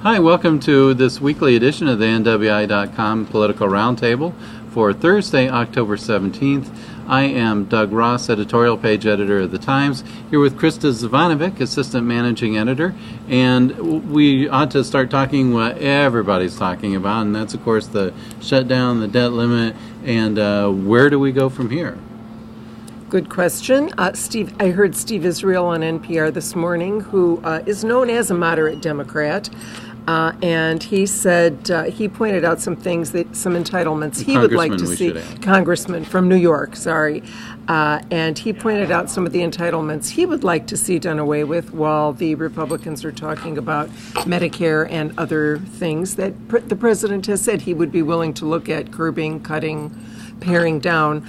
Hi, welcome to this weekly edition of the NWI.com Political Roundtable for Thursday, October 17th. I am Doug Ross, editorial page editor of the Times, here with Krista Zvanovic, assistant managing editor, and we ought to start talking what everybody's talking about, and that's, of course, the shutdown, the debt limit, and where do we go from here? Good question. I heard Steve Israel on NPR this morning, who is known as a moderate Democrat, and he said he pointed out some things, some entitlements he would like to see. Congressman from New York, sorry. And he pointed out some of the entitlements he would like to see done away with while the Republicans are talking about Medicare and other things that the president has said he would be willing to look at curbing, cutting, paring down.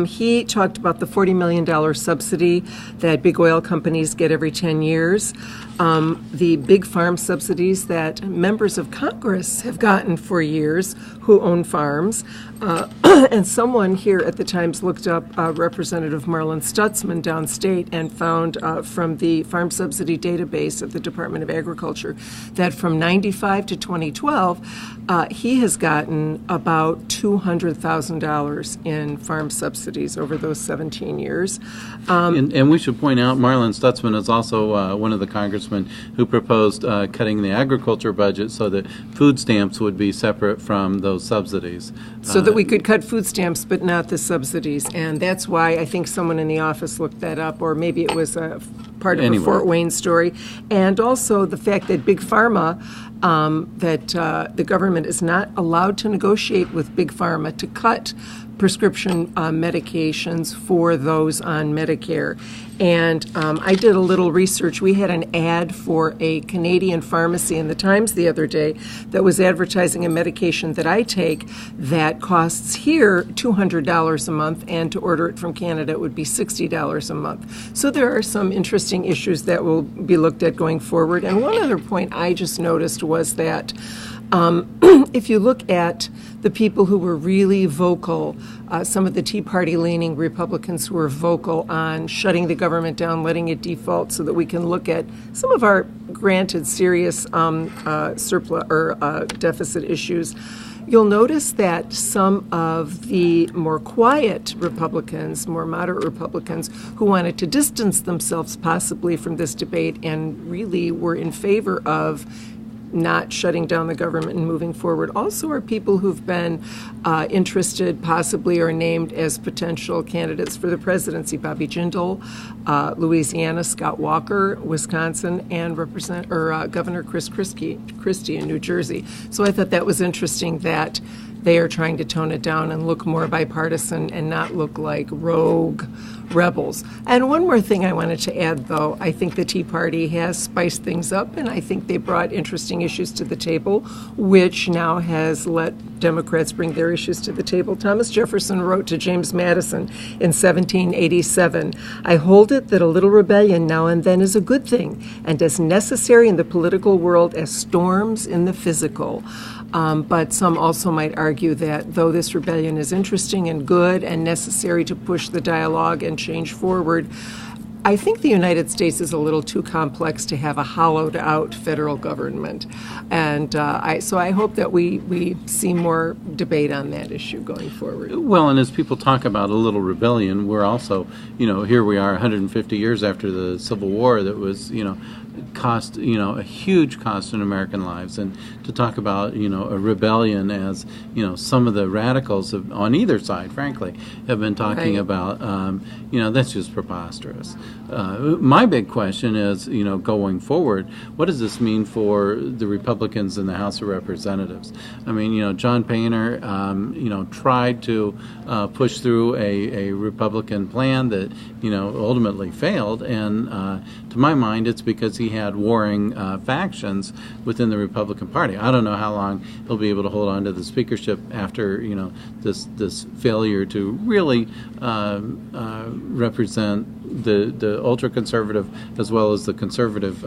He talked about the $40 million subsidy that big oil companies get every 10 years, the big farm subsidies that members of Congress have gotten for years who own farms. And someone here at the Times looked up Representative Marlin Stutzman downstate and found from the farm subsidy database of the Department of Agriculture that from 95 to 2012, he has gotten about $200,000 in farm subsidies over those 17 years. And we should point out Marlin Stutzman is also one of the congressmen who proposed cutting the agriculture budget so that food stamps would be separate from those subsidies. So that we could cut food stamps but not the subsidies. And that's why I think someone in the office looked that up, or maybe it was a part of a Fort Wayne story. And also the fact that Big Pharma, that the government is not allowed to negotiate with Big Pharma to cut prescription medications for those on Medicare. And I did a little research. We had an ad for a Canadian pharmacy in the Times the other day that was advertising a medication that I take that costs here $200 a month, and to order it from Canada it would be $60 a month. So there are some interesting issues that will be looked at going forward. And one other point I just noticed was that if you look at the people who were really vocal, some of the Tea Party-leaning Republicans who were vocal on shutting the government down, letting it default so that we can look at some of our granted serious surplus or deficit issues, you'll notice that some of the more quiet Republicans, more moderate Republicans, who wanted to distance themselves possibly from this debate and really were in favor of not shutting down the government and moving forward, also are people who've been interested, possibly, or named as potential candidates for the presidency. Bobby Jindal, Louisiana, Scott Walker, Wisconsin, and Governor Chris Christie in New Jersey. So I thought that was interesting that they are trying to tone it down and look more bipartisan and not look like rogue rebels. And one more thing I wanted to add, though, I think the Tea Party has spiced things up, and I think they brought interesting issues to the table, which now has let Democrats bring their issues to the table. Thomas Jefferson wrote to James Madison in 1787, "I hold it that a little rebellion now and then is a good thing, and as necessary in the political world as storms in the physical." But some also might argue that though this rebellion is interesting and good and necessary to push the dialogue and change forward, I think the United States is a little too complex to have a hollowed-out federal government. And so I hope that we see more debate on that issue going forward. Well, and as people talk about a little rebellion, we're also, here we are 150 years after the Civil War that was, cost, a huge cost in American lives. And to talk about, a rebellion as, some of the radicals on either side, frankly, have been talking about, that's just preposterous. My big question is, going forward, what does this mean for the Republicans in the House of Representatives? I mean, John Boehner, tried to push through a Republican plan that, ultimately failed. And to my mind, it's because he had warring factions within the Republican Party. I don't know how long he'll be able to hold on to the speakership after, this failure to really represent the ultra-conservative as well as the conservative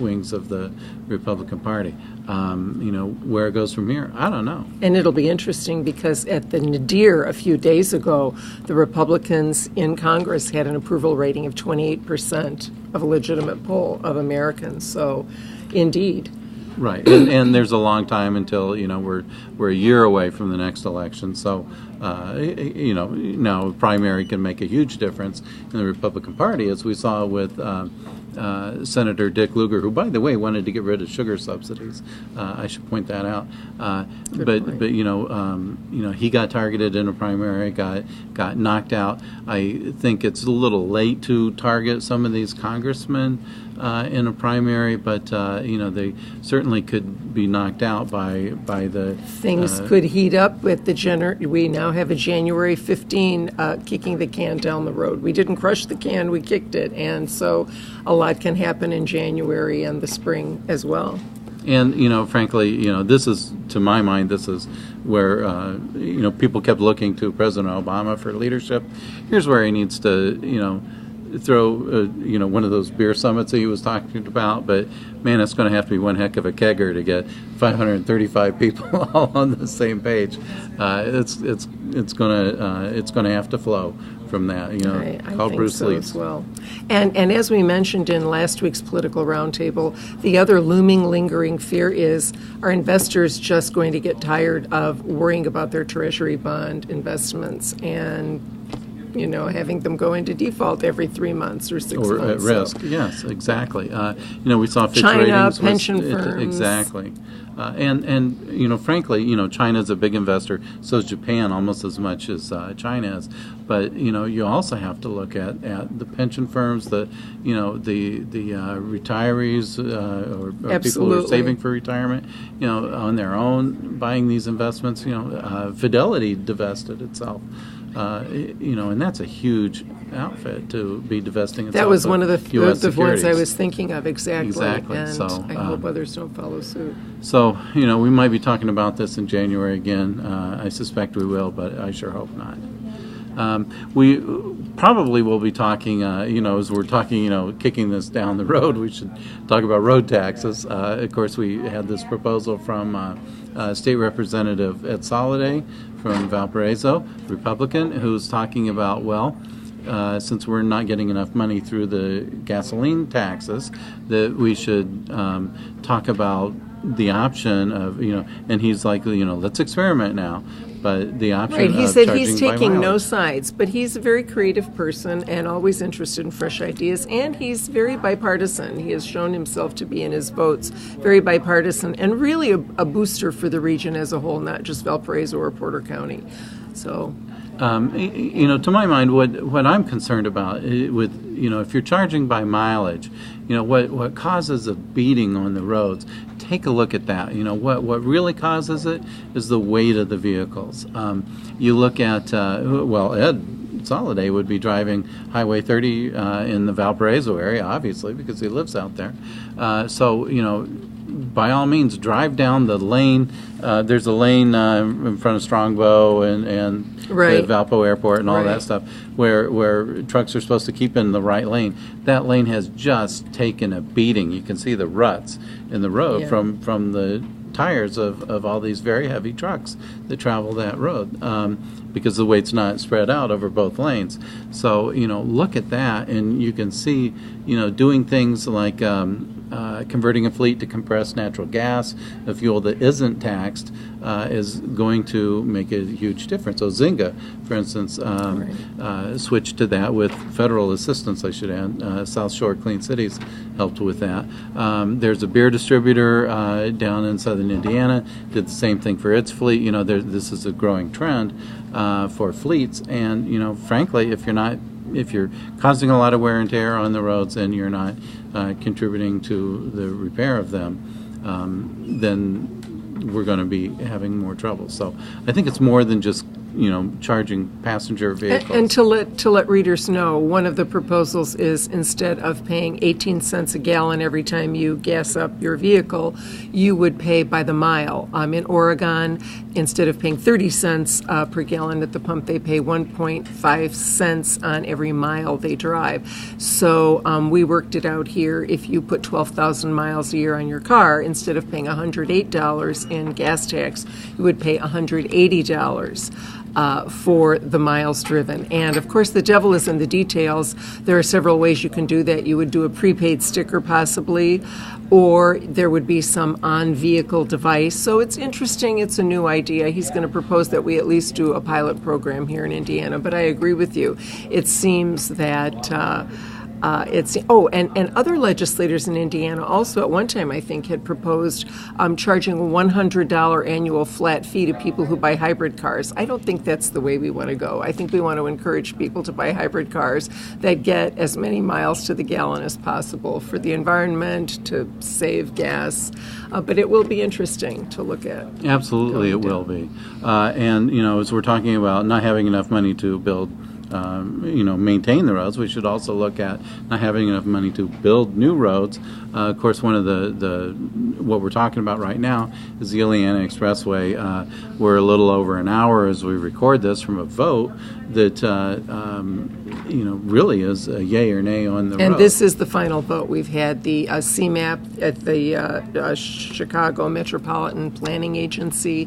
wings of the Republican Party. Where it goes from here, I don't know. And it'll be interesting because at the nadir a few days ago, the Republicans in Congress had an approval rating of 28% of a legitimate poll of Americans. So, indeed. Right, and there's a long time until we're a year away from the next election. So now a primary can make a huge difference in the Republican Party, as we saw with Senator Dick Lugar, who, by the way, wanted to get rid of sugar subsidies. I should point that out. But he got targeted in a primary, got knocked out. I think it's a little late to target some of these congressmen in a primary, but they certainly could be knocked out by the things could heat up with we now have a January 15 kicking the can down the road. We didn't crush the can, we kicked it, and so a lot can happen in January and the spring as well. And frankly, this is, to my mind, this is where people kept looking to President Obama for leadership. Here's where he needs to throw one of those beer summits that he was talking about, but man, it's going to have to be one heck of a kegger to get 535 people all on the same page. It's going to have to flow from that. I call think Bruce so Leeds as well. And as we mentioned in last week's political roundtable, the other looming, lingering fear is, are investors just going to get tired of worrying about their treasury bond investments and having them go into default every 3 months or 6 or months. at risk? Yes, exactly. We saw Fitch China, ratings pension firms. Exactly. And frankly, China's a big investor. So is Japan, almost as much as China is. But you also have to look at the pension firms, the retirees or people who are saving for retirement, on their own, buying these investments. Fidelity divested itself. And that's a huge outfit to be divesting itself. That was one of the ones I was thinking of, exactly. And so, I hope others don't follow suit. So, we might be talking about this in January again. I suspect we will, but I sure hope not. We probably will be talking, as we're talking, kicking this down the road, we should talk about road taxes. Of course, we had this proposal from State Representative Ed Soliday from Valparaiso, Republican, who's talking about, since we're not getting enough money through the gasoline taxes, that we should talk about the option of, and he's like, let's experiment now. But the option right, he of said charging he's by taking no mileage. sides, but he's a very creative person and always interested in fresh ideas, and he's very bipartisan. He has shown himself to be in his votes very bipartisan and really a booster for the region as a whole, not just Valparaiso or Porter County. So, to my mind, what I'm concerned about with if you're charging by mileage, what causes a beating on the roads. Take a look at that. What really causes it is the weight of the vehicles. You look at Ed Soliday would be driving Highway 30 in the Valparaiso area, obviously, because he lives out there. By all means, drive down the lane. There's a lane in front of Strongbow and right. the Valpo Airport and all right. that stuff, where trucks are supposed to keep in the right lane. That lane has just taken a beating. You can see the ruts in the road from the tires of all these very heavy trucks that travel that road because the weight's not spread out over both lanes. So, look at that, and you can see, doing things like converting a fleet to compressed natural gas, a fuel that isn't taxed, is going to make a huge difference. So Zynga, for instance, switched to that with federal assistance, I should add. South Shore Clean Cities helped with that. There's a beer distributor down in southern Indiana, did the same thing for its fleet. This is a growing trend for fleets, and frankly, if you're causing a lot of wear and tear on the roads and you're not contributing to the repair of them, then we're going to be having more trouble. So I think it's more than just charging passenger vehicles. And to let readers know, one of the proposals is, instead of paying 18 cents a gallon every time you gas up your vehicle, you would pay by the mile. In Oregon, instead of paying 30 cents per gallon at the pump, they pay 1.5 cents on every mile they drive. So we worked it out here. If you put 12,000 miles a year on your car, instead of paying $108 in gas tax, you would pay $180. for the miles driven. And of course, the devil is in the details. There are several ways you can do that. You would do a prepaid sticker possibly, or there would be some on-vehicle device. So it's interesting. It's a new idea. He's going to propose that we at least do a pilot program here in Indiana. But I agree with you. It seems that and other legislators in Indiana also at one time, I think, had proposed charging a $100 annual flat fee to people who buy hybrid cars. I don't think that's the way we want to go. I think we want to encourage people to buy hybrid cars that get as many miles to the gallon as possible for the environment, to save gas. But it will be interesting to look at. Absolutely, it will be. And, as we're talking about not having enough money to build maintain the roads, we should also look at not having enough money to build new roads. Of course, one of what we're talking about right now is the Illiana Expressway. We're a little over an hour as we record this from a vote that really is a yay or nay on the road. And this is the final vote. We've had the CMAP at the Chicago Metropolitan Planning Agency.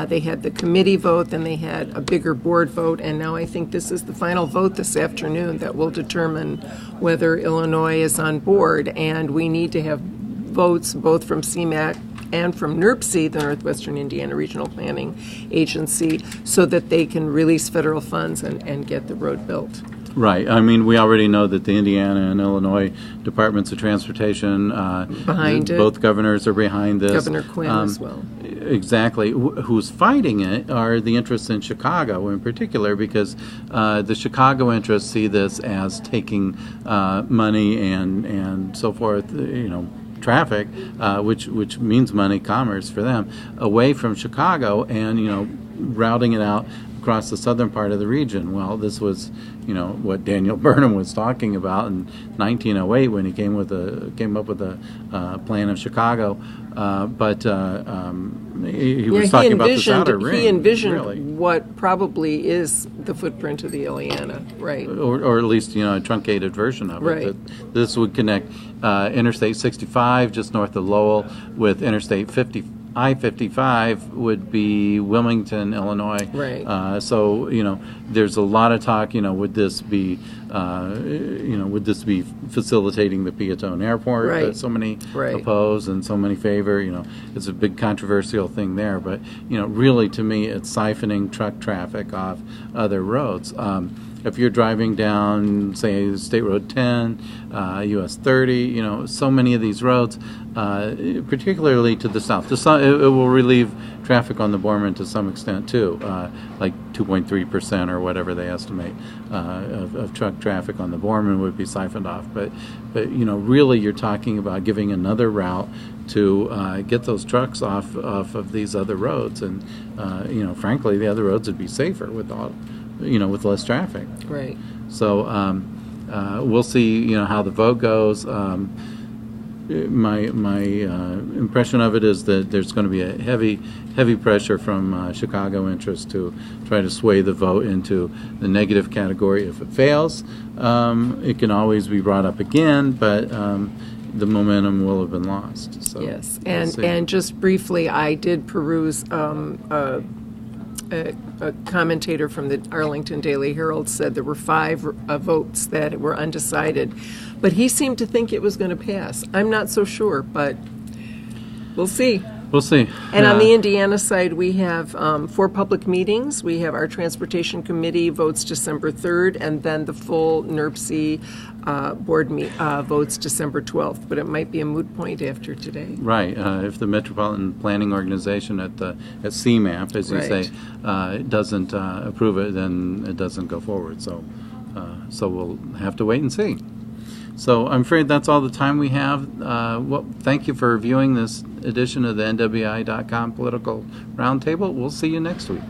They had the committee vote, then they had a bigger board vote, and now I think this is the final vote this afternoon that will determine whether Illinois is on board. And we need to have votes both from CMAC and from NERPC, the Northwestern Indiana Regional Planning Agency, so that they can release federal funds and get the road built. Right. I mean, we already know that the Indiana and Illinois Departments of Transportation, behind it. Both governors are behind this. Governor Quinn as well. Exactly. Who's fighting it are the interests in Chicago in particular, because the Chicago interests see this as taking money and so forth, traffic, which means money, commerce for them, away from Chicago and, routing it out across the southern part of the region. Well, this was, what Daniel Burnham was talking about in 1908 when he came up with a plan of Chicago. But he was talking about this outer ring. He envisioned really what probably is the footprint of the Illiana, right? Or at least, a truncated version of it. Right. This would connect Interstate 65 just north of Lowell with Interstate 50. I-55 would be Wilmington, Illinois. Right. So there's a lot of talk. Would this be, would this be facilitating the Peatone Airport right. that so many right. oppose and so many favor? It's a big controversial thing there. But really, to me, it's siphoning truck traffic off other roads. If you're driving down, say, State Road 10, US 30, so many of these roads, particularly to the south, it will relieve traffic on the Borman to some extent too, like 2.3% or whatever they estimate of truck traffic on the Borman would be siphoned off. But really, you're talking about giving another route to get those trucks off of these other roads, and frankly, the other roads would be safer with less traffic. Right. So we'll see, how the vote goes. My impression of it is that there's going to be a heavy pressure from Chicago interests to try to sway the vote into the negative category. If it fails, it can always be brought up again, but the momentum will have been lost. So yes, and just briefly, I did peruse. A commentator from the Arlington Daily Herald said there were 5 votes that were undecided, but he seemed to think it was going to pass. I'm not so sure, but we'll see. We'll see. And on the Indiana side, we have 4 public meetings. We have our Transportation Committee votes December 3rd, and then the full NERPC board votes December 12th. But it might be a moot point after today. Right. If the Metropolitan Planning Organization at CMAP, as you right. say, doesn't approve it, then it doesn't go forward. So we'll have to wait and see. So I'm afraid that's all the time we have. Thank you for viewing this edition of the NWI.com Political Roundtable. We'll see you next week.